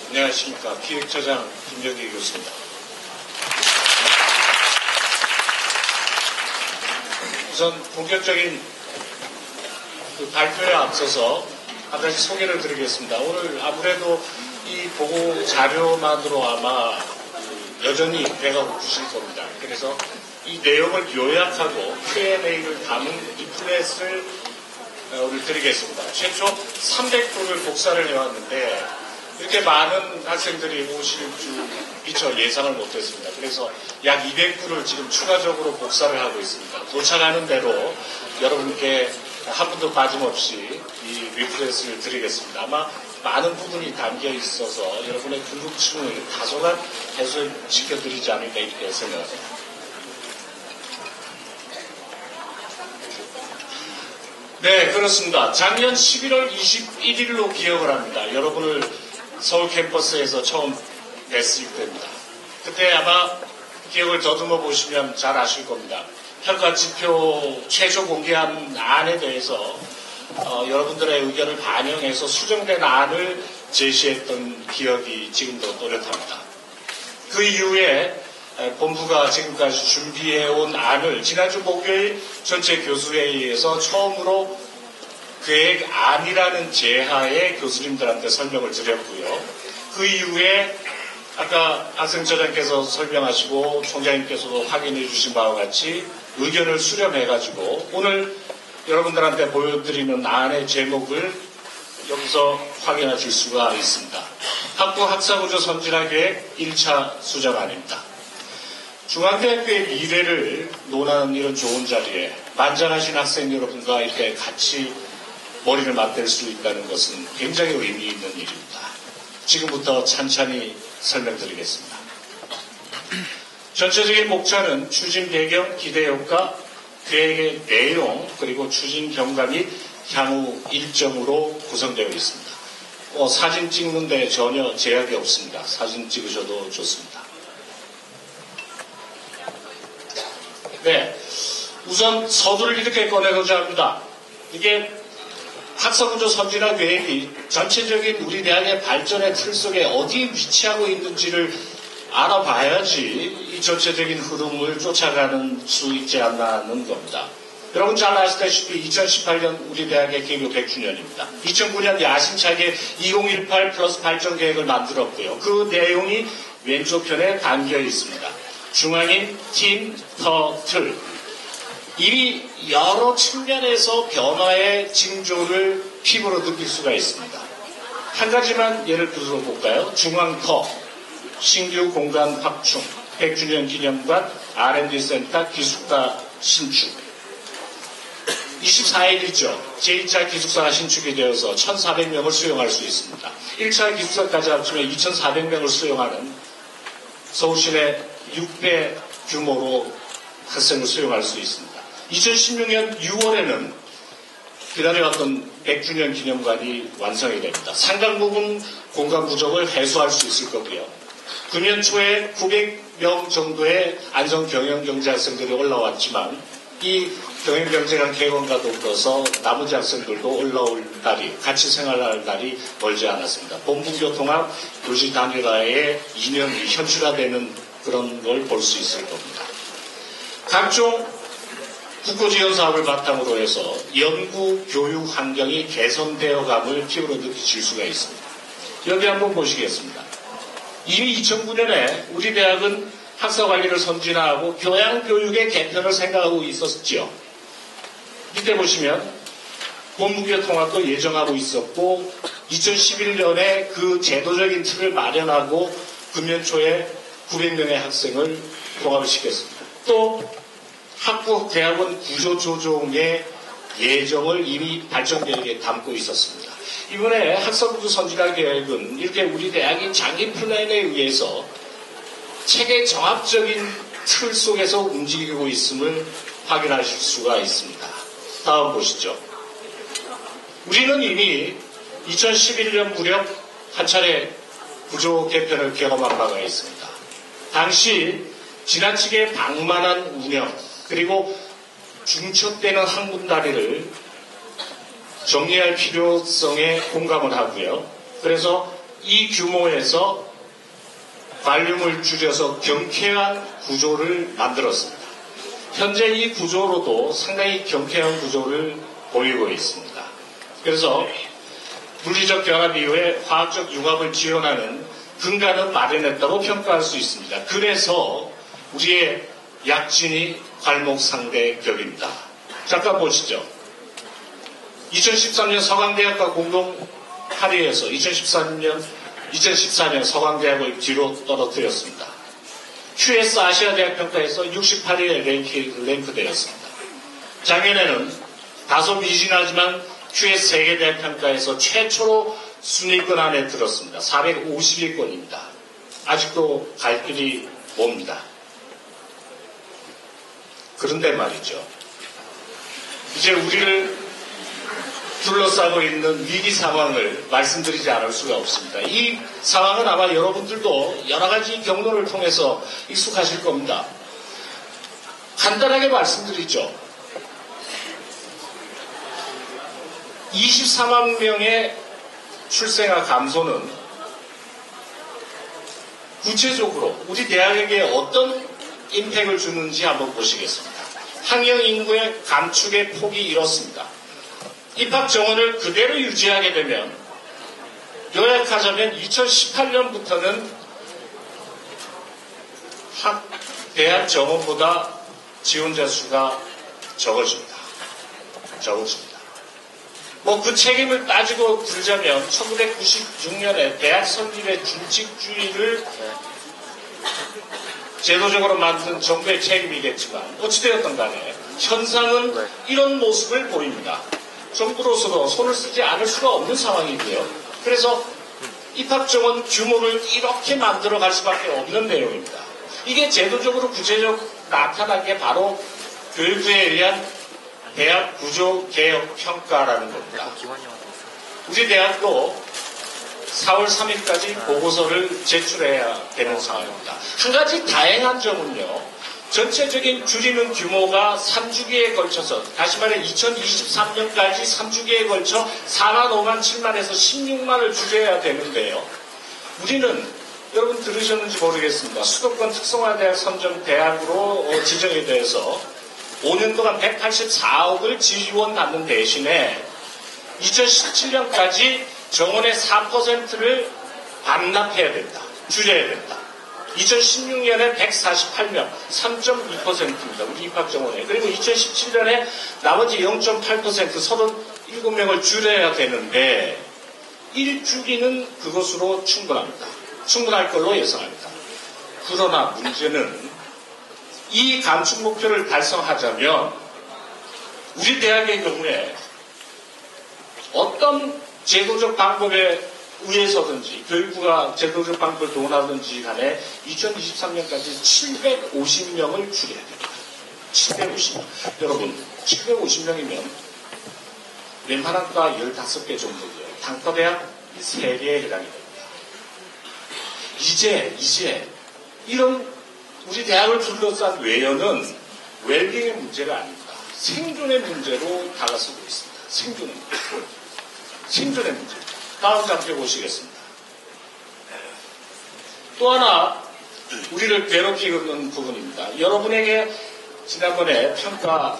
안녕하십니까. 기획처장 김정기 교수입니다. 우선 본격적인 발표에 앞서서 한 가지 소개를 드리겠습니다. 오늘 아무래도 이 보고 자료만으로 아마 여전히 배가 고프실 겁니다. 그래서 이 내용을 요약하고 Q&A를 담은 리플렛을 오늘 드리겠습니다. 최초 300분을 복사를 해왔는데 이렇게 많은 학생들이 오실 줄 미처 예상을 못했습니다. 그래서 약 200분을 지금 추가적으로 복사를 하고 있습니다. 도착하는 대로 여러분께 한 분도 빠짐없이 이 리플렛을 드리겠습니다. 아마 많은 부분이 담겨 있어서 여러분의 궁금증을 다소간 해소시켜드리지 않을까 이렇게 생각합니다. 네, 그렇습니다. 작년 11월 21일로 기억을 합니다. 여러분을 서울 캠퍼스에서 처음 뵀을 때입니다. 그때 아마 기억을 더듬어 보시면 잘 아실 겁니다. 평가지표 최초 공개한 안에 대해서 여러분들의 의견을 반영해서 수정된 안을 제시했던 기억이 지금도 또렷합니다. 그 이후에 본부가 지금까지 준비해온 안을 지난주 목요일 전체 교수회의에서 처음으로 계획안이라는 제하에 교수님들한테 설명을 드렸고요. 그 이후에 아까 학생처장께서 설명하시고 총장님께서도 확인해 주신 바와 같이 의견을 수렴해가지고 오늘 여러분들한테 보여드리는 안의 제목을 여기서 확인하실 수가 있습니다. 학부 학사구조 선진화계획 1차 수정안입니다. 중앙대학교의 미래를 논하는 이런 좋은 자리에 만전하신 학생 여러분과 이렇게 같이 머리를 맞댈 수 있다는 것은 굉장히 의미 있는 일입니다. 지금부터 찬찬히 설명드리겠습니다. 전체적인 목차는 추진 배경, 기대 효과, 계획의 내용, 그리고 추진 경과 및 향후 일정으로 구성되어 있습니다. 사진 찍는데 전혀 제약이 없습니다. 사진 찍으셔도 좋습니다. 네, 우선 서두를 이렇게 꺼내고자 합니다. 이게 학사구조 선진화 계획이 전체적인 우리 대학의 발전의 틀 속에 어디에 위치하고 있는지를 알아봐야지 이 전체적인 흐름을 쫓아가는 수 있지 않나 하는 겁니다. 여러분 잘 아시다시피 2018년 우리 대학의 개교 100주년입니다. 2009년 야심차게 2018 플러스 발전 계획을 만들었고요. 그 내용이 왼쪽 편에 담겨 있습니다. 중앙인 팀, 터, 틀. 이미 여러 측면에서 변화의 징조를 피부로 느낄 수가 있습니다. 한 가지만 예를 들어 볼까요? 중앙터, 신규 공간 확충, 100주년 기념관, R&D 센터, 기숙사 신축. 24일이죠. 제2차 기숙사가 신축이 되어서 1,400명을 수용할 수 있습니다. 1차 기숙사까지 합치면 2,400명을 수용하는 서울시내 6배 규모로 학생을 수용할 수 있습니다. 2016년 6월에는 기다려왔던 100주년 기념관이 완성이 됩니다. 상당 부분 공간 부족을 해소할 수 있을 거고요. 금년 초에 900명 정도의 안성 경영경제 학생들이 올라왔지만 이 경영경제관 개관과 더불어서 나머지 학생들도 올라올 날이, 같이 생활할 날이 멀지 않았습니다. 본부교통학 교시 단일화의 2년이 현실화되는 그런 걸 볼 수 있을 겁니다. 각종 국고지원 사업을 바탕으로 해서 연구, 교육 환경이 개선되어감을 피부로 느끼실 수가 있습니다. 여기 한번 보시겠습니다. 이미 2009년에 우리 대학은 학사 관리를 선진화하고 교양 교육의 개편을 생각하고 있었죠. 밑에 보시면 본부교통학도 예정하고 있었고 2011년에 그 제도적인 틀을 마련하고 금년 초에 900명의 학생을 통합을 시켰습니다. 또 학부 대학원 구조조정의 예정을 이미 발전계획에 담고 있었습니다. 이번에 학사구조 선진화 계획은 이렇게 우리 대학이 장기 플랜에 의해서 체계 정합적인 틀 속에서 움직이고 있음을 확인하실 수가 있습니다. 다음 보시죠. 우리는 이미 2011년 무렵 한 차례 구조 개편을 경험한 바가 있습니다. 당시 지나치게 방만한 운영 그리고 중첩되는 항문다리를 정리할 필요성에 공감을 하고요. 그래서 이 규모에서 발륨을 줄여서 경쾌한 구조를 만들었습니다. 현재 이 구조로도 상당히 경쾌한 구조를 보이고 있습니다. 그래서 물리적 결합 이후에 화학적 융합을 지원하는 근간은 마련했다고 평가할 수 있습니다. 그래서 우리의 약진이 괄목상대격입니다. 잠깐 보시죠. 2013년 서강대학과 공동 합의에서 2014년 서강대학을 뒤로 떨어뜨렸습니다. QS 아시아대학 평가에서 68위에 랭크되었습니다. 작년에는 다소 미진하지만 QS 세계대학 평가에서 최초로 순위권 안에 들었습니다. 450위권입니다. 아직도 갈 길이 멉니다. 그런데 말이죠. 이제 우리를 둘러싸고 있는 위기 상황을 말씀드리지 않을 수가 없습니다. 이 상황은 아마 여러분들도 여러 가지 경로를 통해서 익숙하실 겁니다. 간단하게 말씀드리죠. 24만 명의 출생아 감소는 구체적으로 우리 대학에게 어떤 임팩을 주는지 한번 보시겠습니다. 학령 인구의 감축의 폭이 이렇습니다. 입학 정원을 그대로 유지하게 되면 요약하자면 2018년부터는 대학 정원보다 지원자 수가 적어집니다. 뭐 그 책임을 따지고 들자면 1996년에 대학 설립의 준칙주의를 제도적으로 만든 정부의 책임이겠지만 어찌되었든 간에 현상은 이런 모습을 보입니다. 정부로서도 손을 쓰지 않을 수가 없는 상황이고요. 그래서 입학정원 규모를 이렇게 만들어갈 수밖에 없는 내용입니다. 이게 제도적으로 구체적으로 나타난 게 바로 교육부에 의한 대학 구조 개혁 평가라는 겁니다. 우리 대학도 4월 3일까지 보고서를 제출해야 되는 상황입니다. 한 가지 다행한 점은요. 전체적인 줄이는 규모가 3주기에 걸쳐서 다시 말해 2023년까지 3주기에 걸쳐 4만 5만 7만에서 16만을 줄여야 되는데요. 우리는 여러분 들으셨는지 모르겠습니다. 수도권 특성화대학 선정 대학으로 지정이 돼서 5년 동안 184억을 지원받는 대신에 2017년까지 정원의 4%를 반납해야 된다. 줄여야 된다. 2016년에 148명, 3.2%입니다. 우리 입학정원에. 그리고 2017년에 나머지 0.8%, 37명을 줄여야 되는데 1주기는 그것으로 충분합니다. 충분할 걸로 예상합니다. 그러나 문제는 이 감축 목표를 달성하자면 우리 대학의 경우에 어떤 제도적 방법에 의해서든지 교육부가 제도적 방법을 동원하든지 간에 2023년까지 750명을 줄여야 됩니다. 750명. 여러분 750명이면 웬만한 과 15개 정도고요. 단과대학 3개에 해당이 됩니다. 이제 이런 우리 대학을 둘러싼 외연은 웰빙의 문제가 아닙니다. 생존의 문제로 다가서고 있습니다. 생존의 문제. 다음 장표 보시겠습니다. 또 하나 우리를 괴롭히는 부분입니다. 여러분에게 지난번에 평가를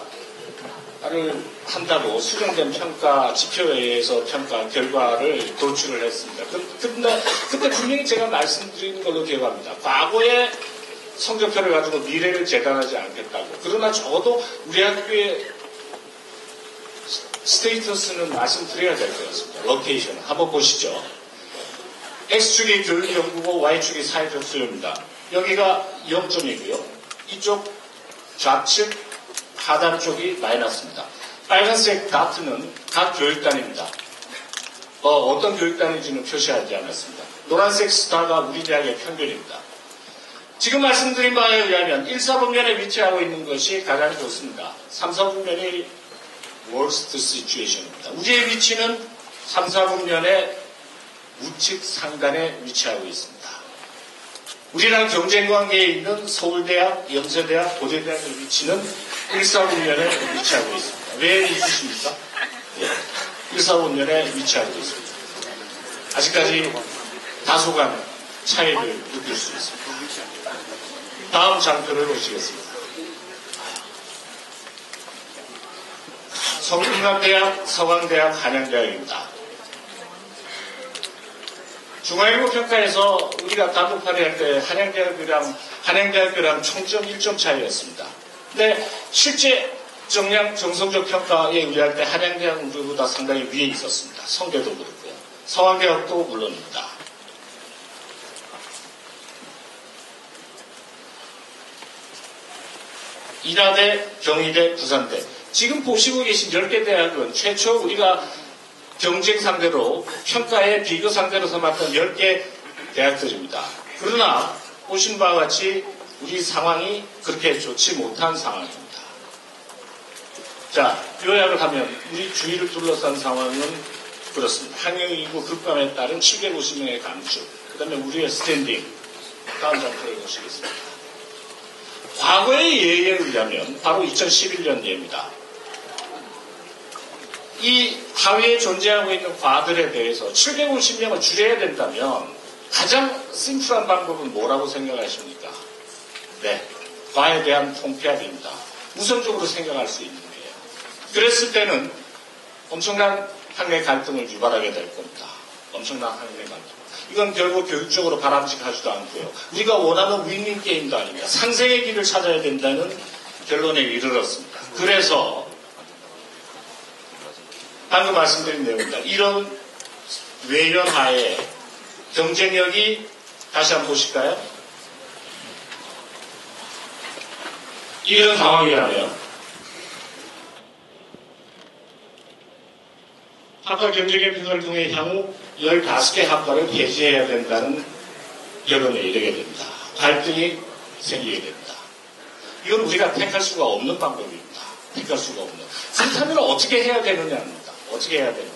한다고 수정된 평가 지표에 의해서 평가 결과를 도출을 했습니다. 그때 분명히 제가 말씀드린 걸로 기억합니다. 과거에 성적표를 가지고 미래를 재단하지 않겠다고. 그러나 적어도 우리 학교의 스테이터스는 말씀드려야 될 것 같습니다. 로케이션. 한번 보시죠. X축이 교육연구고 Y축이 사회적 수요입니다. 여기가 0점이고요. 이쪽 좌측 하단 쪽이 마이너스입니다. 빨간색 다트는 각 교육단입니다. 어떤 교육단인지는 표시하지 않았습니다. 노란색 스타가 우리 대학의 평균입니다. 지금 말씀드린 바에 의하면 1, 4분면에 위치하고 있는 것이 가장 좋습니다. 3, 4분면이 worst situation입니다. 우리의 위치는 3, 4분면의 우측 상단에 위치하고 있습니다. 우리랑 경쟁 관계에 있는 서울대학, 연세대학, 고려대학의 위치는 145년에 위치하고 있습니다. 왜 있으십니까? 145년에 위치하고 있습니다. 아직까지 다소간 차이를 느낄 수 있습니다. 다음 장표를 보시겠습니다. 성균관대학, 서강대학, 한양대학입니다. 중앙일보 평가에서 우리가 단독 발의할 때 한양대학교랑 총점 1점 차이였습니다. 근데 실제 정성적 평가에 의할 때 한양대학은 우리보다 상당히 위에 있었습니다. 성대도 그렇고요. 서강대학도 물론입니다. 인하대, 경희대, 부산대. 지금 보시고 계신 10개 대학은 최초 우리가 경쟁 상대로 평가에 비교 상대로 삼았던 10개 대학들입니다. 그러나 보신 바와 같이 우리 상황이 그렇게 좋지 못한 상황입니다. 자, 요약을 하면 우리 주위를 둘러싼 상황은 그렇습니다. 학령인구 급감에 따른 750명의 감축, 그 다음에 우리의 스탠딩. 다음 장표를 보시겠습니다. 과거의 예에 의하면 바로 2011년 예입니다. 이 하위에 존재하고 있는 과들에 대해서 750명을 줄여야 된다면 가장 심플한 방법은 뭐라고 생각하십니까? 네, 과에 대한 통폐합입니다. 우선적으로 생각할 수 있는 거예요. 그랬을 때는 엄청난 학내 갈등을 유발하게 될 겁니다. 엄청난 학내 갈등. 이건 결국 교육적으로 바람직하지도 않고요. 우리가 원하는 윈윈 게임도 아닙니다. 상생의 길을 찾아야 된다는 결론에 이르렀습니다. 그래서 방금 말씀드린 내용입니다. 이런 외연하에 경쟁력이 다시 한번 보실까요? 이런 상황이라면 학과 경쟁의 평가를 통해 향후 15개 학과를 폐지해야 된다는 결론에 이르게 됩니다. 갈등이 생기게 됩니다. 이건 우리가 택할 수가 없는 방법입니다. 택할 수가 없는. 그렇다면 어떻게 해야 되느냐입니다. 어떻게 해야 되느냐.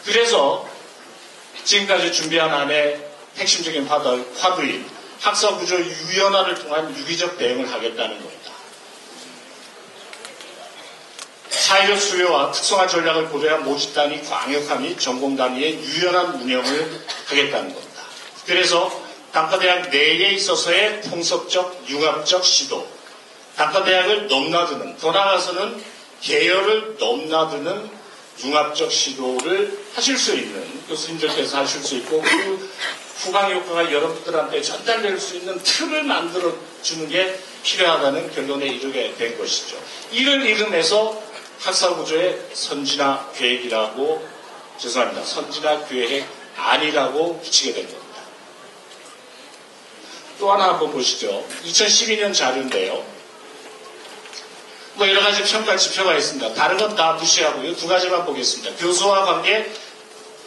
그래서 지금까지 준비한 안에 핵심적인 화두인 학사구조 유연화를 통한 유기적 대응을 하겠다는 겁니다. 사회적 수요와 특성화 전략을 고려한 모집단위, 광역화 및 전공단위의 유연한 운영을 하겠다는 겁니다. 그래서 단과대학 내에 있어서의 통섭적, 융합적 시도, 단과대학을 넘나드는, 더 나아가서는 계열을 넘나드는 융합적 시도를 하실 수 있는, 교수님들께서 하실 수 있고 그 후방 효과가 여러분들한테 전달될 수 있는 틀을 만들어주는 게 필요하다는 결론에 이르게 된 것이죠. 이를 이름해서 학사구조의 선진화 계획이라고, 죄송합니다. 선진화 계획 아니라고 붙이게 된 겁니다. 또 하나 한번 보시죠. 2012년 자료인데요. 뭐 여러 가지 평가 지표가 있습니다. 다른 건 다 무시하고요. 두 가지만 보겠습니다. 교수와 관계,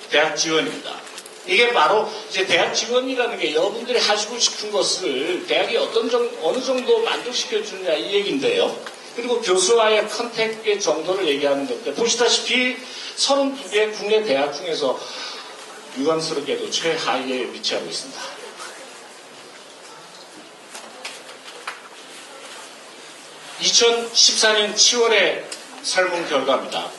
대학 지원입니다. 이게 바로 이제 대학 지원이라는 게 여러분들이 하시고 싶은 것을 대학이 어느 정도 만족시켜 주느냐 이 얘기인데요. 그리고 교수와의 컨택의 정도를 얘기하는 건데 보시다시피 32개 국내 대학 중에서 유감스럽게도 최하위에 위치하고 있습니다. (2014년 7월에) 설문 결과입니다.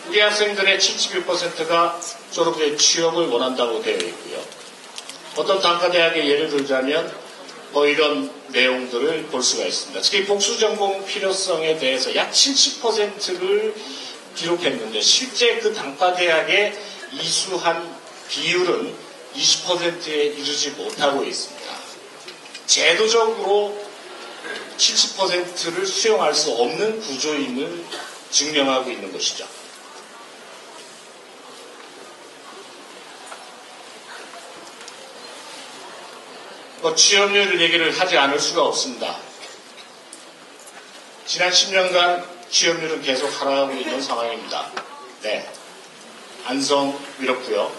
우리 학생들의 71%가 졸업 후에 취업을 원한다고 되어 있고요. 어떤 단과대학의 예를 들자면 이런 내용들을 볼 수가 있습니다. 특히 복수전공 필요성에 대해서 약 70%를 기록했는데 실제 그 단과대학에 이수한 비율은 20%에 이르지 못하고 있습니다. 제도적으로 70%를 수용할 수 없는 구조임을 증명하고 있는 것이죠. 취업률 얘기를 하지 않을 수가 없습니다. 지난 10년간 취업률은 계속 하락하고 있는 상황입니다. 네, 안성 이렇고요.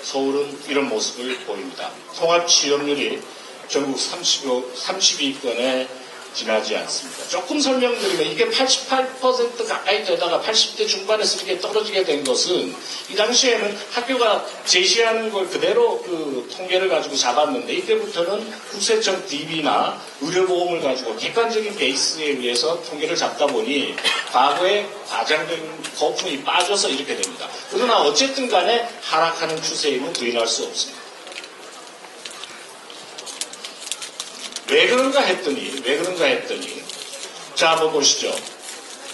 서울은 이런 모습을 보입니다. 통합 취업률이 전국 32건에 지나지 않습니다. 조금 설명드리면 이게 88% 가까이 되다가 80대 중반에서 이렇게 떨어지게 된 것은 이 당시에는 학교가 제시하는 걸 그대로 그 통계를 가지고 잡았는데 이때부터는 국세청 DB나 의료보험을 가지고 객관적인 베이스에 의해서 통계를 잡다 보니 과거에 과장된 거품이 빠져서 이렇게 됩니다. 그러나 어쨌든 간에 하락하는 추세임은 부인할 수 없습니다. 왜 그런가 했더니 자 한번 보시죠.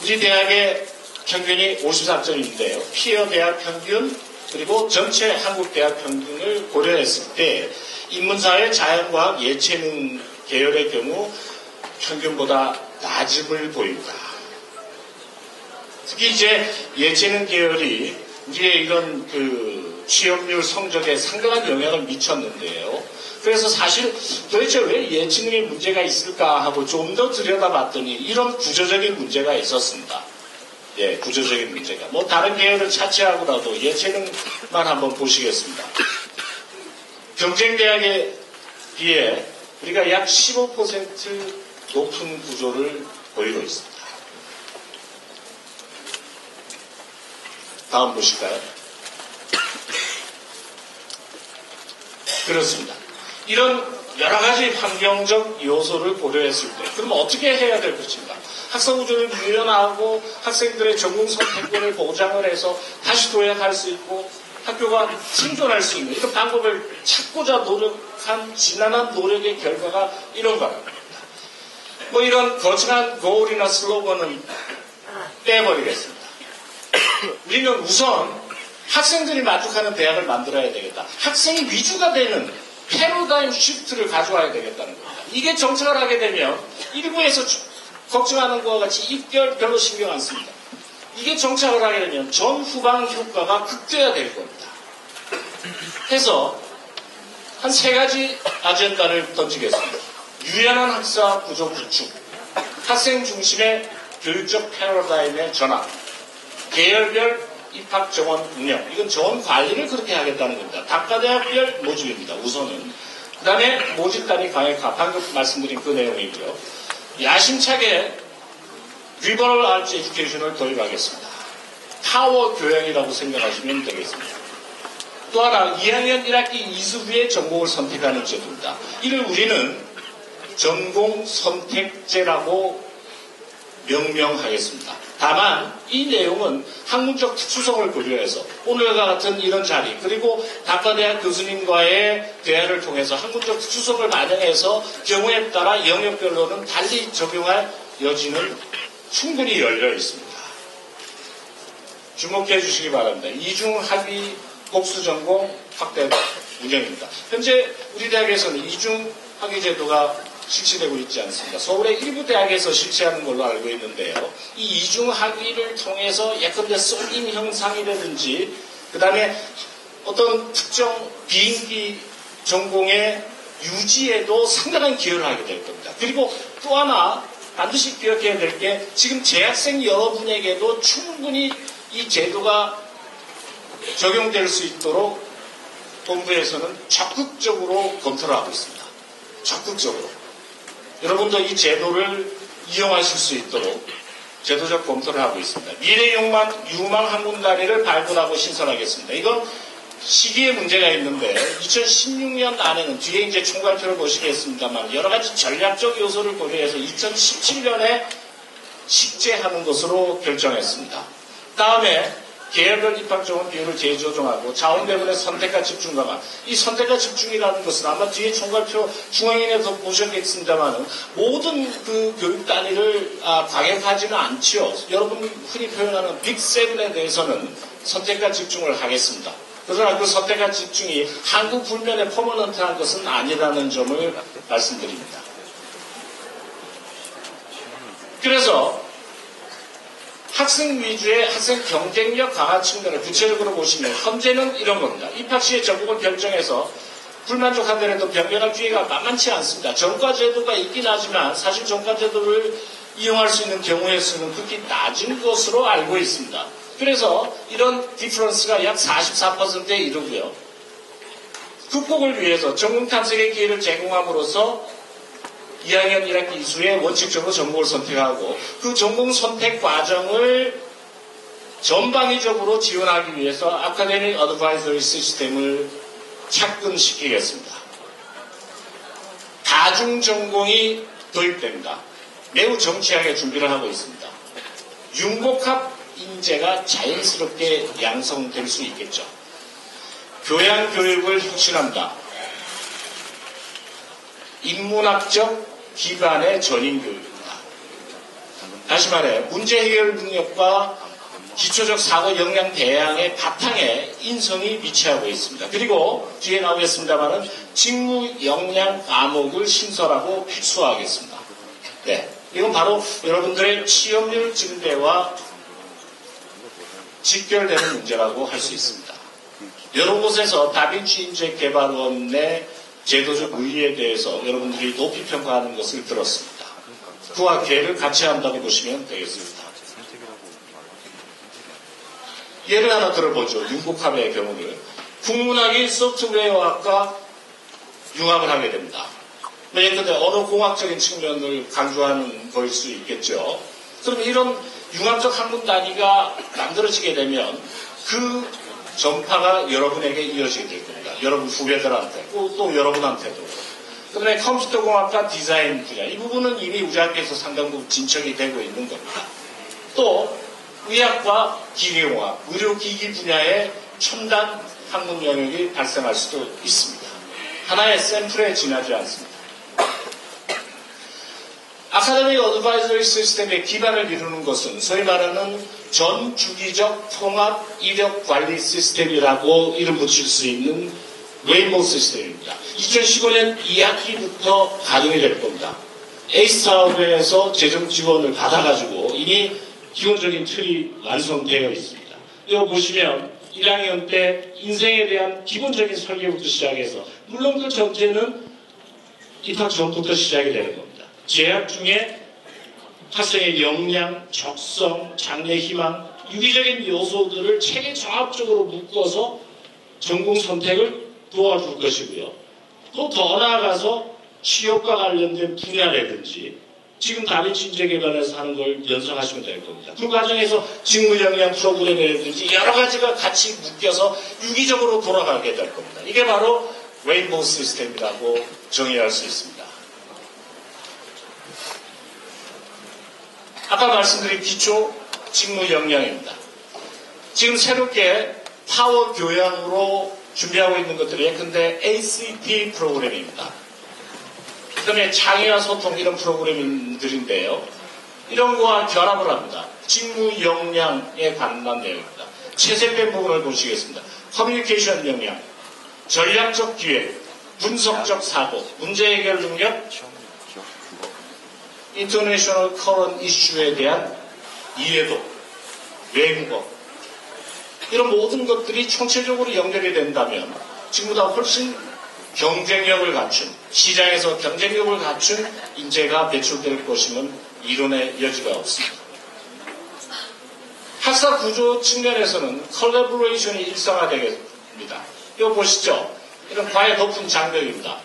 우리 대학의 평균이 54점인데요. 피어 대학 평균 그리고 전체 한국 대학 평균을 고려했을 때 인문사회, 자연과학, 예체능 계열의 경우 평균보다 낮음을 보입니다. 특히 이제 예체능 계열이 우리의 이런 그 취업률 성적에 상당한 영향을 미쳤는데요. 그래서 사실 도대체 왜 예체능에 문제가 있을까 하고 좀 더 들여다봤더니 이런 구조적인 문제가 있었습니다. 예, 구조적인 문제가. 뭐 다른 계열을 차치하고라도 예체능만 한번 보시겠습니다. 경쟁대학에 비해 우리가 약 15% 높은 구조를 보이고 있습니다. 다음 보실까요? 그렇습니다. 이런 여러 가지 환경적 요소를 고려했을 때 그럼 어떻게 해야 될 것인가? 학생 구조를 유연하고 학생들의 전공 선택권을 보장을 해서 다시 도약할 수 있고 학교가 생존할 수 있는 이런 방법을 찾고자 노력한 지난한 노력의 결과가 이런 겁니다. 뭐 이런 거창한 고울이나 슬로건은 빼버리겠습니다. 우리는 우선 학생들이 만족하는 대학을 만들어야 되겠다. 학생이 위주가 되는 패러다임 시프트를 가져와야 되겠다는 겁니다. 이게 정착을 하게 되면 일부에서 걱정하는 것과 같이 입결 별로 신경 안 씁니다. 이게 정착을 하게 되면 전후방 효과가 극대화될 겁니다. 해서 한 3가지 아젠다를 던지겠습니다. 유연한 학사 구조 구축, 학생 중심의 교육적 패러다임의 전환, 계열별 입학 정원 운영, 이건 정원 관리를 그렇게 하겠다는 겁니다. 단과대학별 모집입니다. 우선은. 그 다음에 모집단위 강력화, 방금 말씀드린 그 내용이고요. 야심차게 리버럴 아츠 에듀케이션을 도입하겠습니다. 타워 교양이라고 생각하시면 되겠습니다. 또 하나 2학년 1학기 이수 후에 전공을 선택하는 제도입니다. 이를 우리는 전공 선택제라고 명명하겠습니다. 다만 이 내용은 학문적 특수성을 고려해서 오늘과 같은 이런 자리 그리고 단과대학 교수님과의 대화를 통해서 학문적 특수성을 반영해서 경우에 따라 영역별로는 달리 적용할 여지는 충분히 열려 있습니다. 주목해 주시기 바랍니다. 이중학위 복수전공 확대 운영입니다. 현재 우리 대학에서는 이중학위 제도가 실시되고 있지 않습니다. 서울의 일부 대학에서 실시하는 걸로 알고 있는데요. 이 이중학위를 통해서 예컨대 쏠림 형상이라든지 그 다음에 어떤 특정 비인기 전공의 유지에도 상당한 기여를 하게 될 겁니다. 그리고 또 하나 반드시 기억해야 될 게 지금 재학생 여러분에게도 충분히 이 제도가 적용될 수 있도록 본부에서는 적극적으로 검토를 하고 있습니다. 적극적으로. 여러분도 이 제도를 이용하실 수 있도록 제도적 검토를 하고 있습니다. 미래유망 학문단위를 발굴하고 신설하겠습니다. 이건 시기에 문제가 있는데 2016년 안에는 뒤에 이제 총괄표를 보시겠습니다만 여러 가지 전략적 요소를 고려해서 2017년에 식재하는 것으로 결정했습니다. 다음에 계열별 입학 정원 비율을 재조정하고 자원 배분의 선택과 집중 강화. 이 선택과 집중이라는 것은 아마 뒤에 총괄표 중앙인에서 보셨겠습니다만 모든 그 교육 단위를 강행하지는 않지요. 여러분 흔히 표현하는 빅7에 대해서는 선택과 집중을 하겠습니다. 그러나 그 선택과 집중이 한국 불면에 퍼머넌트한 것은 아니라는 점을 말씀드립니다. 그래서 학생 위주의 학생 경쟁력 강화 측면을 구체적으로 보시면 현재는 이런 겁니다. 입학 시에 전공을 결정해서 불만족하더라도 변경할 기회가 만만치 않습니다. 전과제도가 있긴 하지만 사실 전과제도를 이용할 수 있는 경우의 수는 극히 낮은 것으로 알고 있습니다. 그래서 이런 디퍼런스가 약 44%에 이르고요. 극복을 위해서 전공 탐색의 기회를 제공함으로써 2학년 1학기 이수에 원칙적으로 전공을 선택하고 그 전공 선택 과정을 전방위적으로 지원하기 위해서 아카데믹 어드바이저리 시스템을 착근시키겠습니다. 다중전공이 도입됩니다. 매우 정치하게 준비를 하고 있습니다. 융복합 인재가 자연스럽게 양성될 수 있겠죠. 교양교육을 혁신한다. 인문학적 기반의 전인교육입니다. 다시 말해 문제 해결 능력과 기초적 사고 역량 배양의 바탕에 인성이 위치하고 있습니다. 그리고 뒤에 나오겠습니다만은 직무 역량 과목을 신설하고 필수화하겠습니다. 네, 이건 바로 여러분들의 취업률 증대와 직결되는 문제라고 할 수 있습니다. 여러 곳에서 다빈치 인재 개발원의 제도적 의의에 대해서 여러분들이 높이 평가하는 것을 들었습니다. 그와 괴를 같이 한다고 보시면 되겠습니다. 예를 하나 들어보죠. 융복합의 경우를. 국문학이 소프트웨어학과 융합을 하게 됩니다. 예컨대 언어공학적인 측면을 강조하는 거일 수 있겠죠. 그럼 이런 융합적 학문 단위가 만들어지게 되면 그 전파가 여러분에게 이어지게 될 겁니다. 여러분 후배들한테, 또 여러분한테도. 그다음에 컴퓨터공학과 디자인 분야, 이 부분은 이미 우리 학교에서 상당 부분 진척이 되고 있는 겁니다. 또 의학과 기계공학, 의료기기 분야의 첨단 학문 영역이 발생할 수도 있습니다. 하나의 샘플에 지나지 않습니다. 아카데믹 어드바이저리 시스템의 기반을 이루는 것은 소위 말하는 전주기적 통합 이력 관리 시스템이라고 이름 붙일 수 있는 레인보우 시스템입니다. 2015년 2학기부터 가동이 될 겁니다. 에이스 사업에서 재정 지원을 받아가지고 이미 기본적인 틀이 완성되어 있습니다. 이거 보시면 1학년 때 인생에 대한 기본적인 설계부터 시작해서 물론 그 전제는 입학 전부터 시작이 되는 겁니다. 재학 중에 학생의 역량, 적성, 장래 희망, 유기적인 요소들을 체계 종합적으로 묶어서 전공 선택을 도와줄 것이고요. 또 더 나아가서 취업과 관련된 분야라든지 지금 다빈치 인재 개발에서 하는 걸 연상하시면 될 겁니다. 그 과정에서 직무 역량 프로그램이라든지 여러 가지가 같이 묶여서 유기적으로 돌아가게 될 겁니다. 이게 바로 레인보우 시스템이라고 정의할 수 있습니다. 아까 말씀드린 기초 직무 역량입니다. 지금 새롭게 파워 교양으로 준비하고 있는 것들이 예컨대 ACP 프로그램입니다. 그다음에 창의와 소통 이런 프로그램들인데요. 이런 거와 결합을 합니다. 직무 역량에 관한 내용입니다. 채색된 부분을 보시겠습니다. 커뮤니케이션 역량, 전략적 기획, 분석적 사고, 문제 해결 능력, 인터내셔널 커런 이슈에 대한 이해도, 외국어 이런 모든 것들이 총체적으로 연결이 된다면 지금보다 훨씬 경쟁력을 갖춘, 시장에서 경쟁력을 갖춘 인재가 배출될 것이면 이론의 여지가 없습니다. 학사 구조 측면에서는 컬래버레이션이 일상화되겠습니다. 이거 보시죠. 이런 과외 높은 장벽입니다.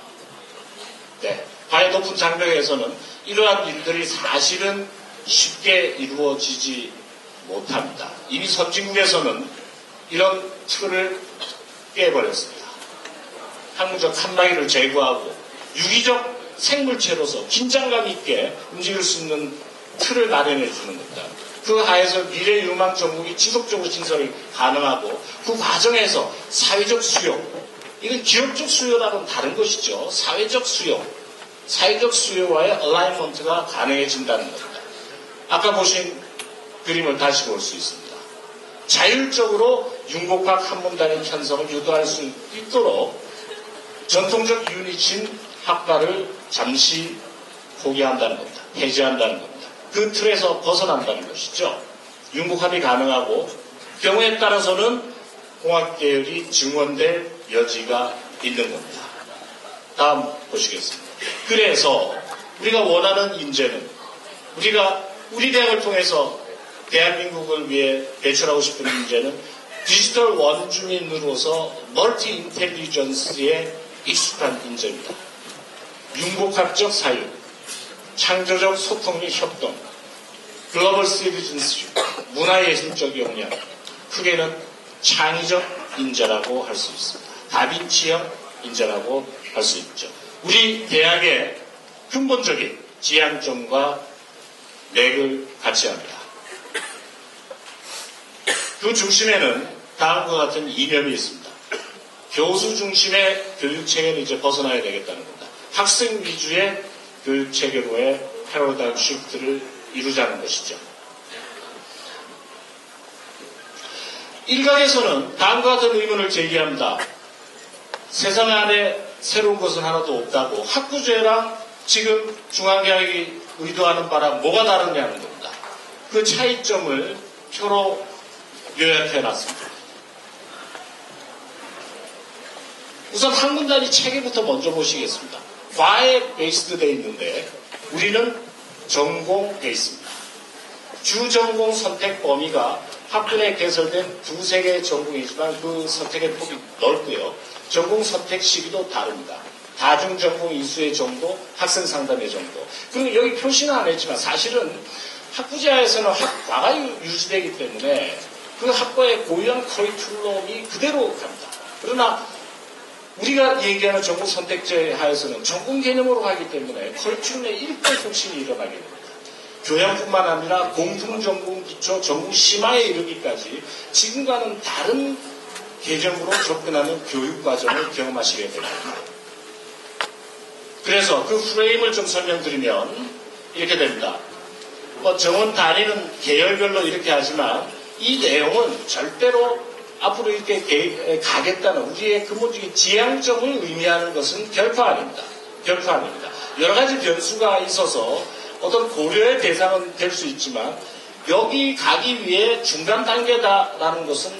네, 과외 높은 장벽에서는 이러한 일들이 사실은 쉽게 이루어지지 못합니다. 이미 선진국에서는 이런 틀을 깨버렸습니다. 학문적 칸막이를 제거하고 유기적 생물체로서 긴장감 있게 움직일 수 있는 틀을 마련해 주는 겁니다. 그 하에서 미래 유망 전국이 지속적으로 신설이 가능하고 그 과정에서 사회적 수요, 이건 기업적 수요랑은 다른 것이죠. 사회적 수요, 사회적 수요와의 얼라이먼트가 가능해진다는 겁니다. 아까 보신 그림을 다시 볼 수 있습니다. 자율적으로 융복합 한문단의 편성을 유도할 수 있도록 전통적 유니친 학과를 잠시 포기한다는 겁니다. 폐지한다는 겁니다. 그 틀에서 벗어난다는 것이죠. 융복합이 가능하고 경우에 따라서는 공학계열이 증원될 여지가 있는 겁니다. 다음 보시겠습니다. 그래서 우리가 원하는 인재는 우리 대학을 통해서 대한민국을 위해 배출하고 싶은 인재는 디지털 원주민으로서 멀티 인텔리전스에 익숙한 인재입니다. 융복합적 사유, 창조적 소통 및 협동, 글로벌 시티즌십, 문화예술적 역량, 크게는 창의적 인재라고 할 수 있습니다. 다빈치형 인재라고 할 수 있죠. 우리 대학의 근본적인 지향점과 맥을 같이 합니다. 그 중심에는 다음과 같은 이념이 있습니다. 교수 중심의 교육체계는 이제 벗어나야 되겠다는 겁니다. 학생 위주의 교육체계로의 패러다임 시프트를 이루자는 것이죠. 일각에서는 다음과 같은 의문을 제기합니다. 세상 안에 새로운 것은 하나도 없다고 학구제랑 지금 중앙대학이 의도하는 바랑 뭐가 다르냐는 겁니다. 그 차이점을 표로 요약해놨습니다. 우선 학문 단위 체계부터 먼저 보시겠습니다. 과에 베이스드 되어 있는데 우리는 전공 베이스입니다. 주 전공 선택 범위가 학군에 개설된 두세 개의 전공이지만 그 선택의 폭이 넓고요. 전공 선택 시기도 다릅니다. 다중 전공 인수의 정도, 학생 상담의 정도. 그리고 여기 표시는 안 했지만 사실은 학부제하에서는 학과가 유지되기 때문에 그 학과의 고유한 커리큘럼이 그대로 갑니다. 그러나 우리가 얘기하는 전공 선택제 하에서는 전공 개념으로 가기 때문에 커리큘럼의 일대 혁신이 일어나게 됩니다. 교양뿐만 아니라 공통 전공 기초 전공 심화에 이르기까지 지금과는 다른 개념으로 접근하는 교육 과정을 경험하시게 됩니다. 그래서 그 프레임을 좀 설명드리면 이렇게 됩니다. 정원 단위는 계열별로 이렇게 하지만 이 내용은 절대로 앞으로 이렇게 가겠다는 우리의 근본적인 지향점을 의미하는 것은 결코 아닙니다. 결코 아닙니다. 여러 가지 변수가 있어서 어떤 고려의 대상은 될 수 있지만 여기 가기 위해 중간 단계다라는 것은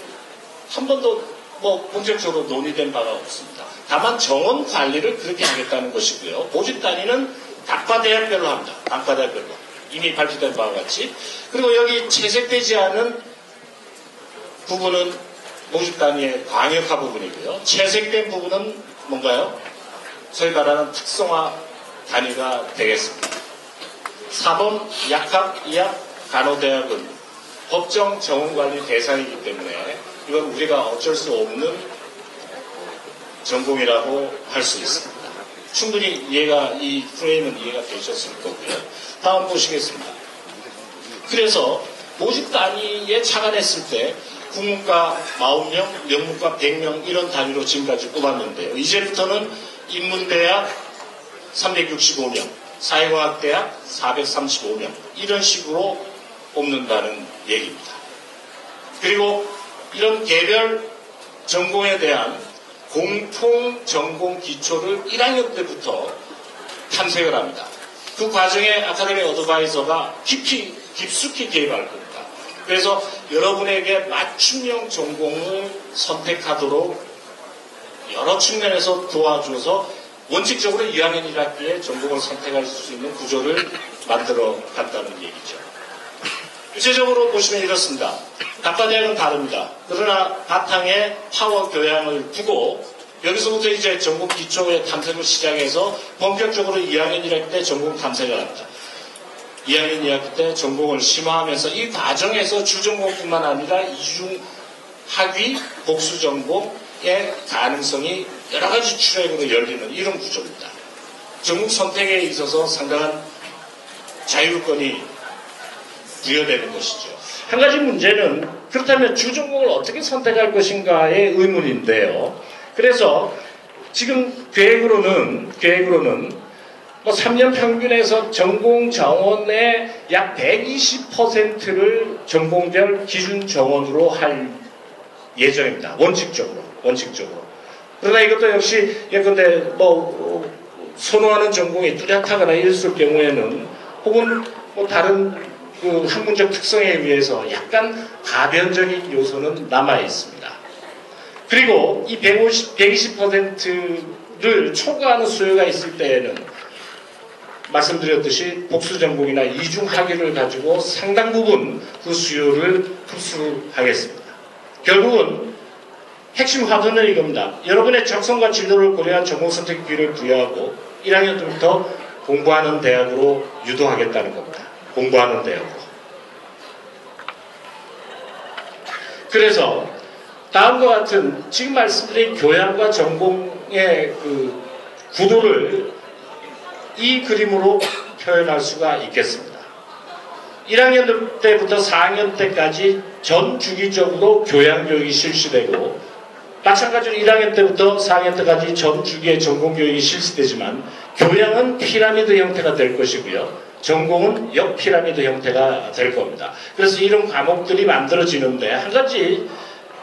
한 번도 본격적으로 논의된 바가 없습니다. 다만 정원 관리를 그렇게 하겠다는 것이고요. 모집 단위는 단과대학별로 합니다. 단과대학별로. 이미 발표된 바와 같이. 그리고 여기 채색되지 않은 부분은 모집 단위의 광역화 부분이고요. 채색된 부분은 뭔가요? 소위 말하는 특성화 단위가 되겠습니다. 사범, 약학, 의학, 간호대학은 법정 정원관리 대상이기 때문에 이건 우리가 어쩔 수 없는 전공이라고 할 수 있습니다. 충분히 이 프레임은 이해가 되셨을 거고요. 다음 보시겠습니다. 그래서 모집 단위에 착안했을 때 국문과 40명, 명문과 100명 이런 단위로 지금까지 꼽았는데요. 이제부터는 인문대학 365명, 사회과학대학 435명 이런 식으로 뽑는다는 얘기입니다. 그리고 이런 개별 전공에 대한 공통 전공 기초를 1학년 때부터 탐색을 합니다. 그 과정에 아카데미 어드바이저가 깊숙이 개입할 겁니다. 그래서 여러분에게 맞춤형 전공을 선택하도록 여러 측면에서 도와줘서 원칙적으로 2학년 1학기에 전공을 선택할 수 있는 구조를 만들어 갔다는 얘기죠. 구체적으로 보시면 이렇습니다. 단과대학은 다릅니다. 그러나 바탕에 파워 교양을 두고 여기서부터 이제 전공 기초의 탐색을 시작해서 본격적으로 2학년 1학기 때 전공 탐색을 합니다. 2학년 2학기 때 전공을 심화하면서 이 과정에서 주전공뿐만 아니라 이중학위, 복수전공의 가능성이 여러 가지 트랙으로 열리는 이런 구조입니다. 전공 선택에 있어서 상당한 자율권이 부여되는 것이죠. 한 가지 문제는 그렇다면 주전공을 어떻게 선택할 것인가의 의문인데요. 그래서 지금 계획으로는 3년 평균에서 전공 정원의 약 120%를 전공별 기준 정원으로 할 예정입니다. 원칙적으로. 그러나 이것도 역시 예컨대 선호하는 전공이 뚜렷하거나 이랬을 경우에는 혹은 다른 그 학문적 특성에 의해서 약간 가변적인 요소는 남아 있습니다. 그리고 이 120%를 초과하는 수요가 있을 때에는 말씀드렸듯이 복수전공이나 이중학위를 가지고 상당 부분 그 수요를 흡수하겠습니다. 결국은 핵심 화두는 이겁니다. 여러분의 적성과 진로를 고려한 전공 선택 기회를 부여하고 1학년 때부터 공부하는 대학으로 유도하겠다는 겁니다. 공부하는 대학으로. 그래서 다음과 같은 지금 말씀드린 교양과 전공의 그 구도를 이 그림으로 표현할 수가 있겠습니다. 1학년 때부터 4학년 때까지 전 주기적으로 교양교육이 실시되고, 마찬가지로 1학년 때부터 4학년 때까지 전 주기의 전공교육이 실시되지만 교양은 피라미드 형태가 될 것이고요. 전공은 역피라미드 형태가 될 겁니다. 그래서 이런 과목들이 만들어지는데 한 가지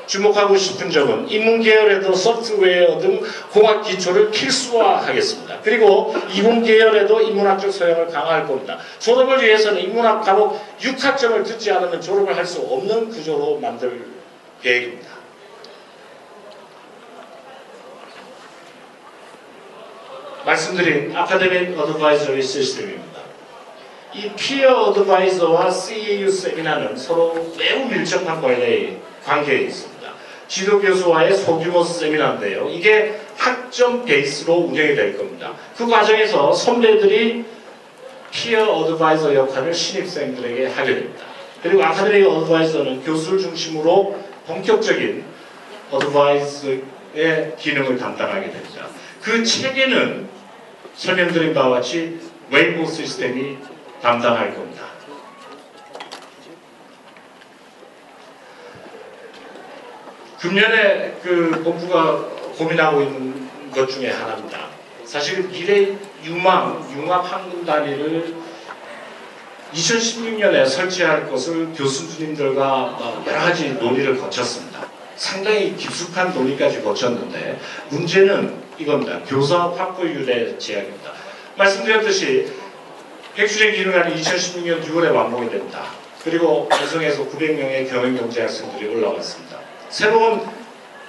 주목하고 싶은 점은 인문계열에도 소프트웨어 등 공학 기초를 필수화하겠습니다. 그리고 이공계열에도 인문학적 소양을 강화할 겁니다. 졸업을 위해서는 인문학 과목 6학점을 듣지 않으면 졸업을 할 수 없는 구조로 만들 계획입니다. 말씀드린 아카데믹 어드바이저리 시스템입니다. 이 피어 어드바이저와 CAU 세미나는 서로 매우 밀접한 관계에 있습니다. 지도교수와의 소규모 세미나인데요. 이게 학점 베이스로 운영이 될 겁니다. 그 과정에서 선배들이 피어 어드바이저 역할을 신입생들에게 하게 됩니다. 그리고 아카데믹 어드바이저는 교수를 중심으로 본격적인 어드바이저의 기능을 담당하게 됩니다. 그 체계는 설명드린 바와 같이 웨이보 시스템이 담당할 겁니다. 금년에 그 본부가 고민하고 있는 것 중에 하나입니다. 사실 미래 융합학문단위를 2016년에 설치할 것을 교수님들과 여러 가지 논의를 거쳤습니다. 상당히 깊숙한 논의까지 거쳤는데 문제는 이겁니다. 교사 확보율의 제약입니다. 말씀드렸듯이 백수련 기능안이 2016년 6월에 완공이 됩니다. 그리고 배송에서 900명의 경영경제 학생들이 올라왔습니다. 새로운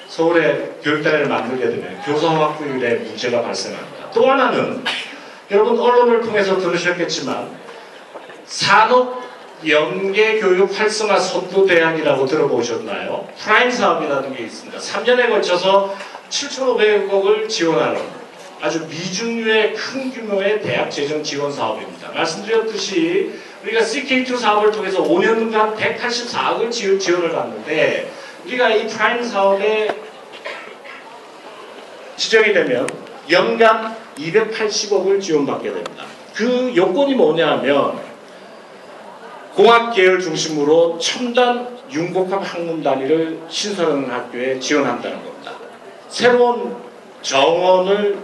서울의 교육단위를 만들게 되면 교사 확보율에 문제가 발생합니다. 또 하나는 여러분 언론을 통해서 들으셨겠지만 산업 연계교육 활성화 선도대안이라고 들어보셨나요? 프라임 사업이라는 게 있습니다. 3년에 걸쳐서 7,500억을 지원하는 아주 미중유의 큰 규모의 대학 재정 지원 사업입니다. 말씀드렸듯이 우리가 CK2 사업을 통해서 5년간 184억을 지원을 받는데 우리가 이 프라임 사업에 지정이 되면 연간 280억을 지원받게 됩니다. 그 요건이 뭐냐면 공학계열 중심으로 첨단 융복합 학문 단위를 신설하는 학교에 지원한다는 겁니다. 새로운 정원을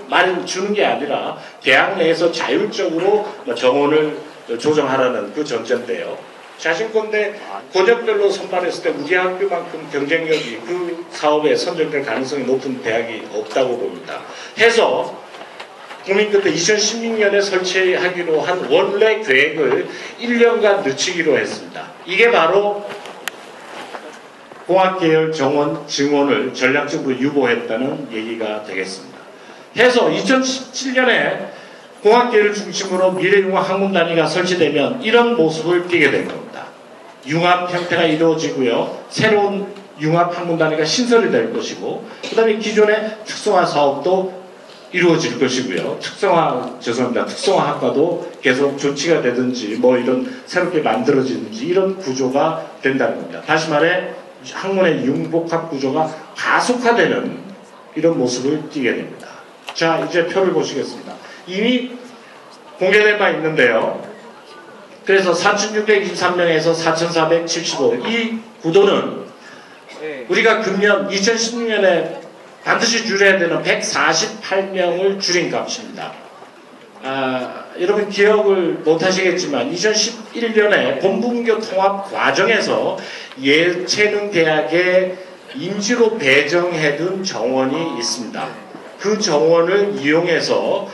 주는 게 아니라 대학 내에서 자율적으로 정원을 조정하라는 그 전제인데요. 자신건대 권역별로 선발했을 때 우리 학교만큼 경쟁력이 그 사업에 선정될 가능성이 높은 대학이 없다고 봅니다. 해서 고민 끝에 2016년에 설치하기로 한 원래 계획을 1년간 늦추기로 했습니다. 이게 바로 공학계열 정원 증원을 전략적으로 유보했다는 얘기가 되겠습니다. 해서 2017년에 공학계열 중심으로 미래융합 학문단위가 설치되면 이런 모습을 띠게 된 겁니다. 융합 형태가 이루어지고요. 새로운 융합 학문단위가 신설이 될 것이고 그 다음에 기존의 특성화 사업도 이루어질 것이고요. 특성화 학과도 계속 조치가 되든지 이런 새롭게 만들어지든지 이런 구조가 된다는 겁니다. 다시 말해 학문의 융복합 구조가 가속화되는 이런 모습을 띠게 됩니다. 자, 이제 표를 보시겠습니다. 이미 공개된 바 있는데요. 그래서 4,623명에서 4,475 이 구도는 우리가 금년 2016년에 반드시 줄여야 되는 148명을 줄인 값입니다. 여러분 기억을 못하시겠지만 2011년에 본분교 통합 과정에서 예체능대학에 임시로 배정해둔 정원이 있습니다. 그 정원을 이용해서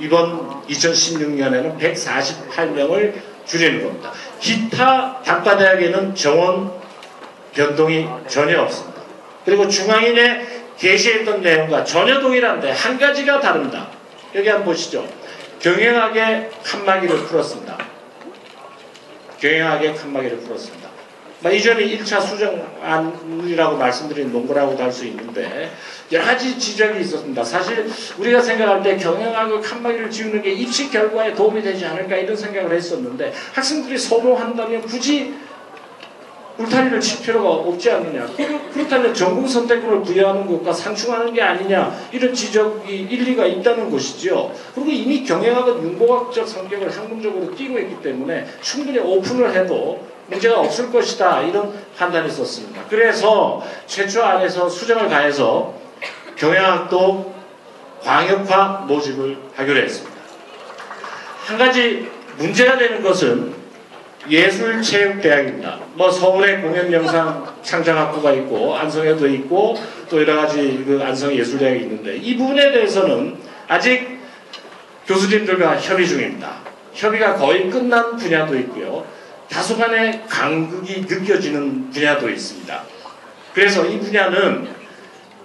이번 2016년에는 148명을 줄이는 겁니다. 기타 단과대학에는 정원 변동이 전혀 없습니다. 그리고 중앙인에 게시했던 내용과 전혀 동일한데 한 가지가 다릅니다. 여기 한번 보시죠. 경영학의 칸막이를 풀었습니다. 경영학의 칸막이를 풀었습니다. 이전에 1차 수정안이라고 말씀드린 논거라고도 할 수 있는데 여러 가지 지적이 있었습니다. 사실 우리가 생각할 때 경영학을 칸막이를 지우는 게 입시 결과에 도움이 되지 않을까 이런 생각을 했었는데 학생들이 선호한다면 굳이 울타리를 칠 필요가 없지 않느냐. 그렇다면 전공 선택권을 부여하는 것과 상충하는 게 아니냐 이런 지적이 일리가 있다는 것이죠. 그리고 이미 경영학은 융복학적 성격을 학문적으로 띠고 있기 때문에 충분히 오픈을 해도 문제가 없을 것이다 이런 판단이 있었습니다. 그래서 최초 안에서 수정을 가해서 경영학도 광역화 모집을 하기로 했습니다. 한 가지 문제가 되는 것은 예술체육대학입니다. 서울에 공연영상창작학부가 있고 안성에도 있고 또 여러 가지 안성예술대학이 있는데 이 부분에 대해서는 아직 교수님들과 협의 중입니다. 협의가 거의 끝난 분야도 있고요. 다소간의 간극이 느껴지는 분야도 있습니다. 그래서 이 분야는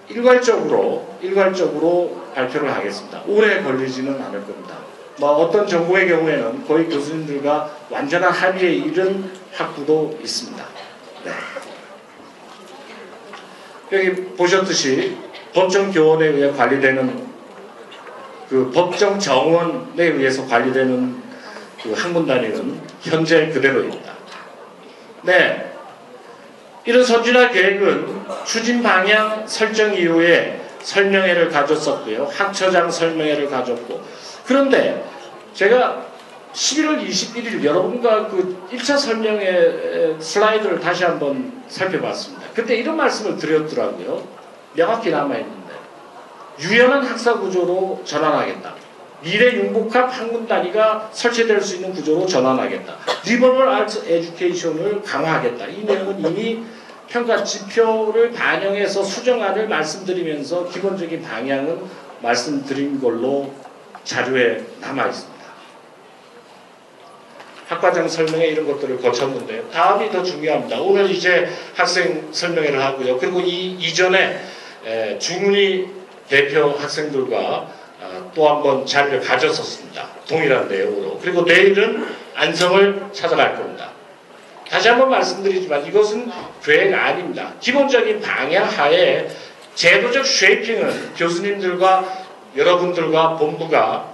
일괄적으로 발표를 하겠습니다. 오래 걸리지는 않을 겁니다. 어떤 전공의 경우에는 거의 교수님들과 완전한 합의에 이른 학부도 있습니다. 네. 여기 보셨듯이 법정교원에 의해 관리되는 법정 정원에 의해서 관리되는 학문 단위는 현재 그대로입니다. 네. 이런 선진화 계획은 추진 방향 설정 이후에 설명회를 가졌었고요. 학처장 설명회를 가졌고 그런데 제가 11월 21일 여러분과 1차 설명회 슬라이드를 다시 한번 살펴봤습니다. 그때 이런 말씀을 드렸더라고요. 명확히 남아있는데 유연한 학사 구조로 전환하겠다. 미래 융복합 학문 단위가 설치될 수 있는 구조로 전환하겠다. 리버럴 아트 에듀케이션을 강화하겠다. 이 내용은 이미 평가 지표를 반영해서 수정안을 말씀드리면서 기본적인 방향은 말씀드린 걸로 자료에 남아 있습니다. 학과장 설명회 이런 것들을 거쳤는데요. 다음이 더 중요합니다. 오늘 이제 학생 설명회를 하고요. 그리고 이전에 중훈이 대표 학생들과 또 한 번 자리를 가졌었습니다. 동일한 내용으로. 그리고 내일은 안성을 찾아갈 겁니다. 다시 한번 말씀드리지만 이것은 계획안입니다. 기본적인 방향 하에 제도적 쉐이핑은 교수님들과 여러분들과 본부가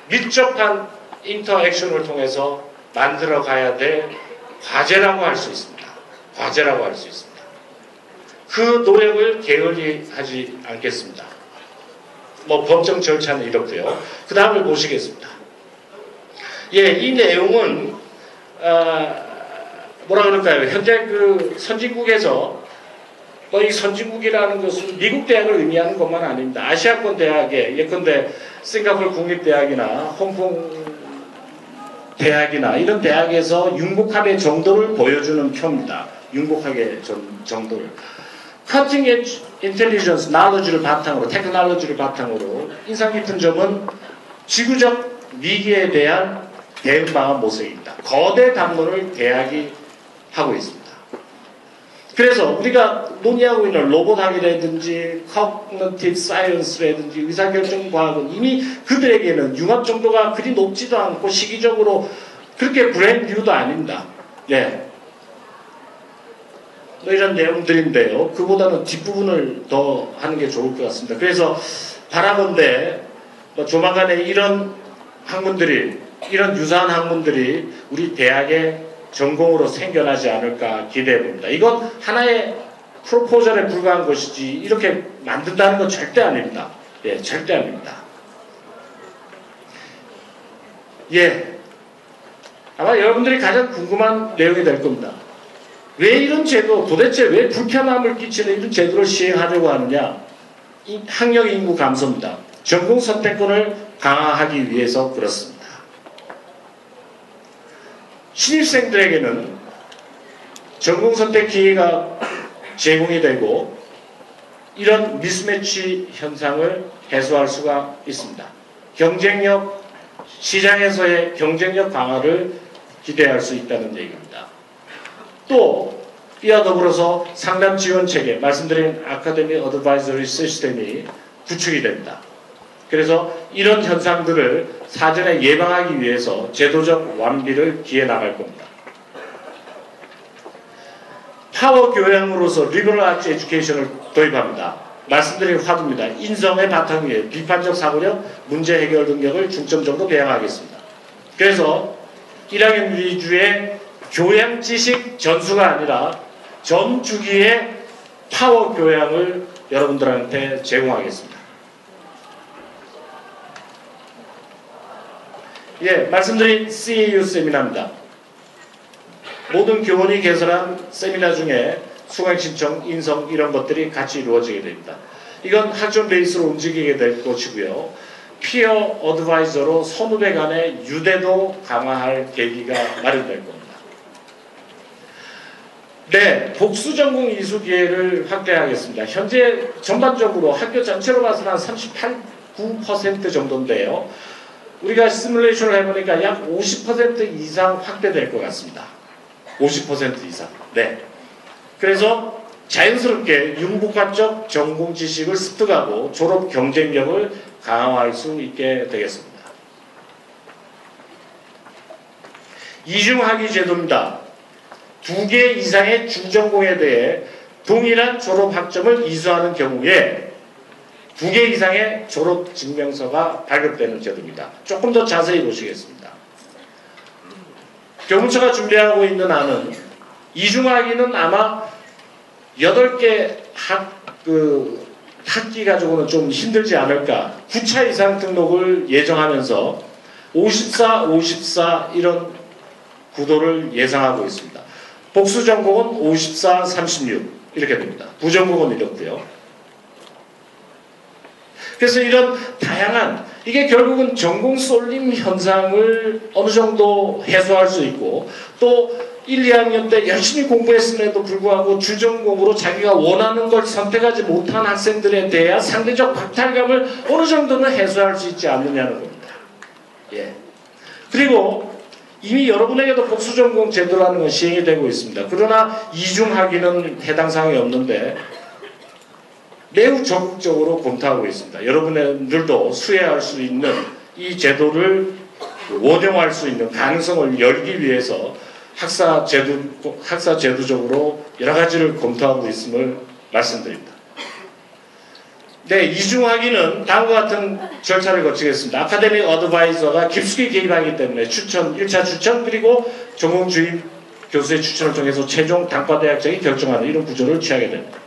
밀접한 인터액션을 통해서 만들어가야 될 과제라고 할 수 있습니다. 과제라고 할 수 있습니다. 그 노력을 게을리 하지 않겠습니다. 법정 절차는 이렇고요. 그 다음을 보시겠습니다. 이 내용은 뭐라 그럴까요? 현재 선진국에서 이 선진국이라는 것은 미국 대학을 의미하는 것만 아닙니다. 아시아권 대학에 예컨대 싱가포르 국립대학이나 홍콩 대학이나 이런 대학에서 융복합의 정도를 보여주는 표입니다. 융복학의 정도를. 커팅 엣지 인텔리전스, 나로지를 바탕으로, 테크놀로지를 바탕으로 인상 깊은 점은 지구적 위기에 대한 대응 방안 모색입니다. 거대 담론을 대학이 하고 있습니다. 그래서 우리가 논의하고 있는 로봇학이라든지 커그니티브 사이언스라든지 의사결정 과학은 이미 그들에게는 융합 정도가 그리 높지도 않고 시기적으로 그렇게 브랜뉴도 아닙니다. 이런 내용들인데요. 그보다는 뒷부분을 더 하는 게 좋을 것 같습니다. 그래서 바라건대 조만간에 이런 학문들이, 이런 유사한 학문들이 우리 대학의 전공으로 생겨나지 않을까 기대해 봅니다. 이건 하나의 프로포절에 불과한 것이지 이렇게 만든다는 건 절대 아닙니다. 절대 아닙니다. 아마 여러분들이 가장 궁금한 내용이 될 겁니다. 왜 이런 제도, 도대체 왜 불편함을 끼치는 이런 제도를 시행하려고 하느냐? 이 학력 인구 감소입니다. 전공 선택권을 강화하기 위해서 그렇습니다. 신입생들에게는 전공 선택 기회가 제공이 되고 이런 미스매치 현상을 해소할 수가 있습니다. 경쟁력, 시장에서의 경쟁력 강화를 기대할 수 있다는 얘기입니다. 또 이와 더불어서 상담 지원 체계, 말씀드린 아카데미 어드바이저리 시스템이 구축이 됩니다. 그래서 이런 현상들을 사전에 예방하기 위해서 제도적 완비를 기해 나갈 겁니다. 파워 교양으로서 리버럴 아츠 에듀케이션을 도입합니다. 말씀드린 화두입니다. 인성의 바탕 위에 비판적 사고력, 문제 해결 능력을 중점적으로 배양하겠습니다. 그래서 1학년 위주의 교양 지식 전수가 아니라 전 주기의 파워 교양을 여러분들한테 제공하겠습니다. 예, 말씀드린 CAU 세미나입니다. 모든 교원이 개설한 세미나 중에 수강 신청, 인성 이런 것들이 같이 이루어지게 됩니다. 이건 학점 베이스로 움직이게 될 것이고요. 피어 어드바이저로 선후배 간의 유대도 강화할 계기가 마련될 겁니다. 네, 복수 전공 이수 기회를 확대하겠습니다. 현재 전반적으로 학교 전체로 봐서는 한 38, 9% 정도인데요. 우리가 시뮬레이션을 해보니까 약 50% 이상 확대될 것 같습니다. 50% 이상. 네. 그래서 자연스럽게 융복합적 전공 지식을 습득하고 졸업 경쟁력을 강화할 수 있게 되겠습니다. 이중학위 제도입니다. 2개 이상의 준전공에 대해 동일한 졸업 학점을 이수하는 경우에 2개 이상의 졸업 증명서가 발급되는 제도입니다. 조금 더 자세히 보시겠습니다. 교문처가 준비하고 있는 안은 이중학위는 아마 8개 학기 가지고는 좀 힘들지 않을까. 9차 이상 등록을 예정하면서 54, 54 이런 구도를 예상하고 있습니다. 복수 전공은 54, 36 이렇게 됩니다. 부전공은 이렇고요. 그래서 이런 다양한 이게 결국은 전공 쏠림 현상을 어느 정도 해소할 수 있고 또 1, 2학년 때 열심히 공부했음에도 불구하고 주전공으로 자기가 원하는 걸 선택하지 못한 학생들에 대한 상대적 박탈감을 어느 정도는 해소할 수 있지 않느냐는 겁니다. 예. 그리고 이미 여러분에게도 복수전공 제도라는 건 시행이 되고 있습니다. 그러나 이중학위는 해당 사항이 없는데 매우 적극적으로 검토하고 있습니다. 여러분들도 수혜할 수 있는 이 제도를 원용할 수 있는 가능성을 열기 위해서 학사 제도적으로 여러 가지를 검토하고 있음을 말씀드립니다. 네, 이중학위는 다음과 같은 절차를 거치겠습니다. 아카데믹 어드바이저가 깊숙이 개입하기 때문에 추천, 1차 추천 그리고 전공 주임 교수의 추천을 통해서 최종 단과대학장이 결정하는 이런 구조를 취하게 됩니다.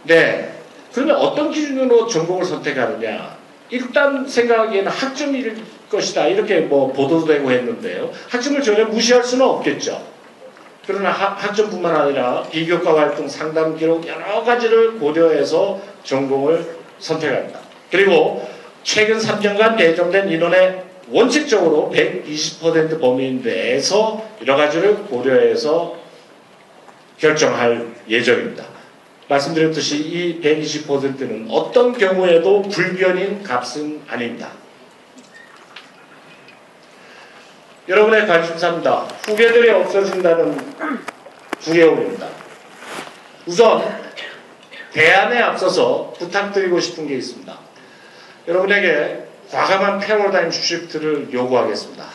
네, 그러면 어떤 기준으로 전공을 선택하느냐? 일단 생각하기에는 학점일 것이다 이렇게 뭐 보도도 되고 했는데요. 학점을 전혀 무시할 수는 없겠죠. 그러나 학점뿐만 아니라 비교과 활동, 상담 기록 여러 가지를 고려해서 전공을 선택합니다. 그리고 최근 3년간 배정된 인원의 원칙적으로 120% 범위 내에서 여러 가지를 고려해서 결정할 예정입니다. 말씀드렸듯이 이 120%는 어떤 경우에도 불변인 값은 아닙니다. 여러분의 관심사입니다. 후배들이 없어진다는 두려움입니다. 우선 대안에 앞서서 부탁드리고 싶은 게 있습니다. 여러분에게 과감한 패러다임 시프트를 요구하겠습니다.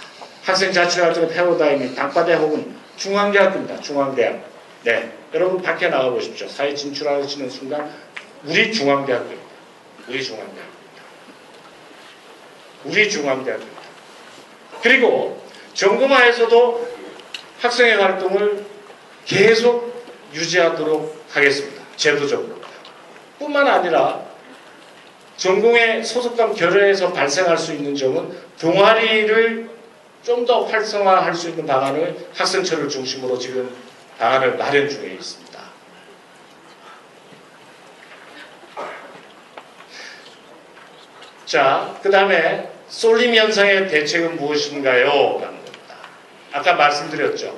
학생 자치활동의 패러다임이 단과대 혹은 중앙대학입니다. 중앙대학. 네, 여러분 밖에 나가보십시오. 사회 진출하시는 순간 우리 중앙대학교입니다. 우리 중앙대학교입니다. 우리 중앙대학교입니다. 그리고 전공화에서도 학생의 활동을 계속 유지하도록 하겠습니다. 제도적으로. 뿐만 아니라 전공의 소속감 결여에서 발생할 수 있는 점은 동아리를 좀 더 활성화할 수 있는 방안을 학생처를 중심으로 지금 방안을 마련 중에 있습니다. 자, 그 다음에 쏠림 현상의 대책은 무엇인가요? 라는 겁니다. 아까 말씀드렸죠.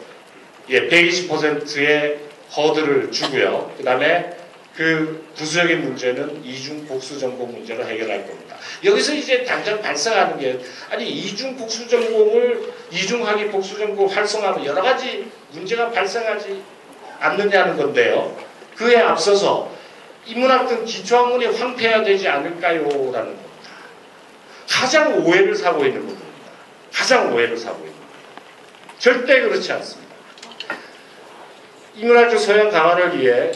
예, 120%의 허들을 주고요. 그 다음에 그 부수적인 문제는 이중 복수 전공 문제로 해결할 겁니다. 여기서 이제 당장 발생하는 게 아니 이중 복수 전공을 이중학위 복수 전공 활성화하면 여러 가지 문제가 발생하지 않느냐는 건데요. 그에 앞서서 인문학 등 기초학문이 황폐해야 되지 않을까요? 라는 겁니다. 가장 오해를 사고 있는 부분입니다. 가장 오해를 사고 있는 부분. 절대 그렇지 않습니다. 인문학적 소양 강화를 위해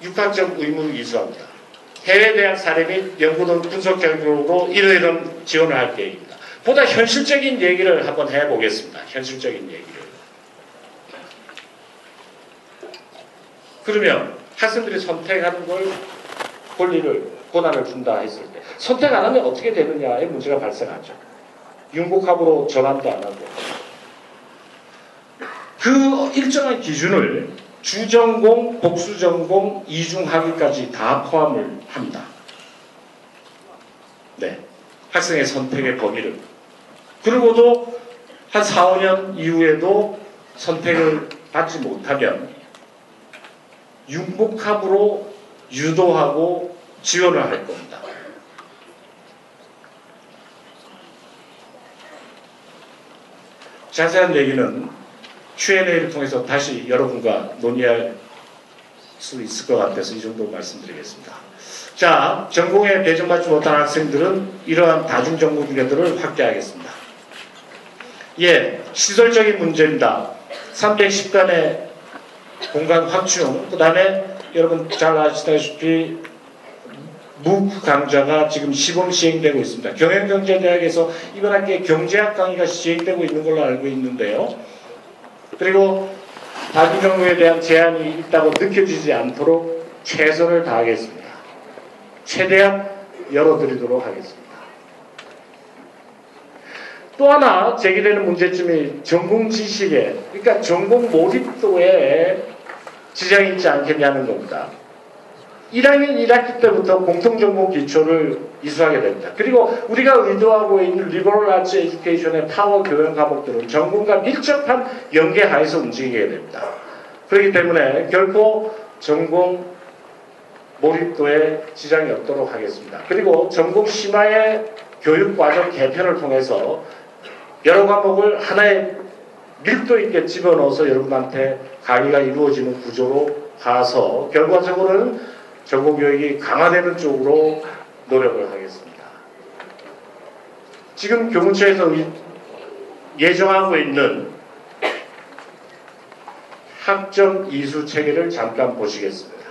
육학적 의무를 이수합니다. 해외 대학 사례 및 연구 등 분석 결과로 이러이런 지원을 할 계획입니다. 보다 현실적인 얘기를 한번 해보겠습니다. 현실적인 얘기를. 그러면 학생들이 선택하는 걸 권한을 준다 했을 때 선택 안 하면 어떻게 되느냐의 문제가 발생하죠. 융복합으로 전환도 안 하고. 그 일정한 기준을 주전공, 복수전공, 이중학위까지 다 포함을 합니다. 네. 학생의 선택의 범위를. 그리고도 한 4, 5년 이후에도 선택을 받지 못하면 융복합으로 유도하고 지원을 할 겁니다. 자세한 얘기는 Q&A를 통해서 다시 여러분과 논의할 수 있을 것 같아서 이 정도 말씀드리겠습니다. 자, 전공에 배정받지 못한 학생들은 이러한 다중전공 기회들을 확대하겠습니다. 예, 시설적인 문제입니다. 310간의 공간 확충, 그 다음에 여러분 잘 아시다시피 MOOC 강좌가 지금 시범 시행되고 있습니다. 경영경제대학에서 이번 학기에 경제학 강의가 시행되고 있는 걸로 알고 있는데요. 그리고 다중전공에 대한 제한이 있다고 느껴지지 않도록 최선을 다하겠습니다. 최대한 열어드리도록 하겠습니다. 또 하나 제기되는 문제점이 전공 지식에, 그러니까 전공 몰입도에 지장이 있지 않겠냐는 겁니다. 1학년 1학기 때부터 공통전공 기초를 이수하게 됩니다. 그리고 우리가 의도하고 있는 리버럴 아츠 에듀케이션의 파워 교양 과목들은 전공과 밀접한 연계하에서 움직이게 됩니다. 그렇기 때문에 결코 전공 몰입도에 지장이 없도록 하겠습니다. 그리고 전공 심화의 교육과정 개편을 통해서 여러 과목을 하나의 밀도 있게 집어넣어서 여러분한테 강의가 이루어지는 구조로 가서 결과적으로는 전공교육이 강화되는 쪽으로 노력을 하겠습니다. 지금 교무처에서 예정하고 있는 학점 이수 체계를 잠깐 보시겠습니다.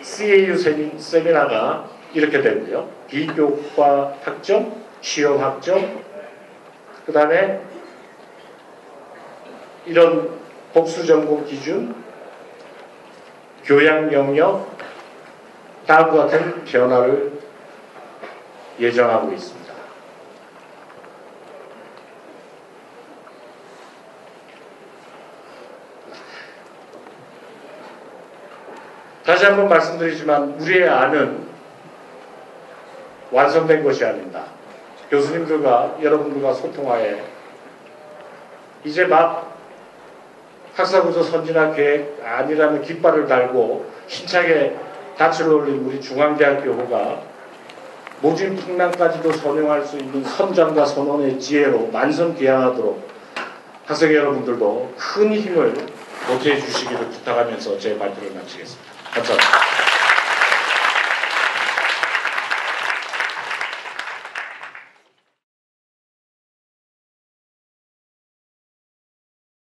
CAU 세미나가 이렇게 되고요. 비교과 학점, 취업 학점, 그 다음에 이런 복수전공 기준, 교양 영역, 다음과 같은 변화를 예정하고 있습니다. 다시 한번 말씀드리지만 우리의 안은 완성된 것이 아닙니다. 교수님들과 여러분들과 소통하에 이제 막 학사구조 선진화 계획 아니라는 깃발을 달고 힘차게 닻을 올린 우리 중앙대학교가 모진 풍랑까지도 선용할 수 있는 선장과 선원의 지혜로 만선기양하도록 학생 여러분들도 큰 힘을 보태해 주시기를 부탁하면서 제 발표를 마치겠습니다. 감사합니다.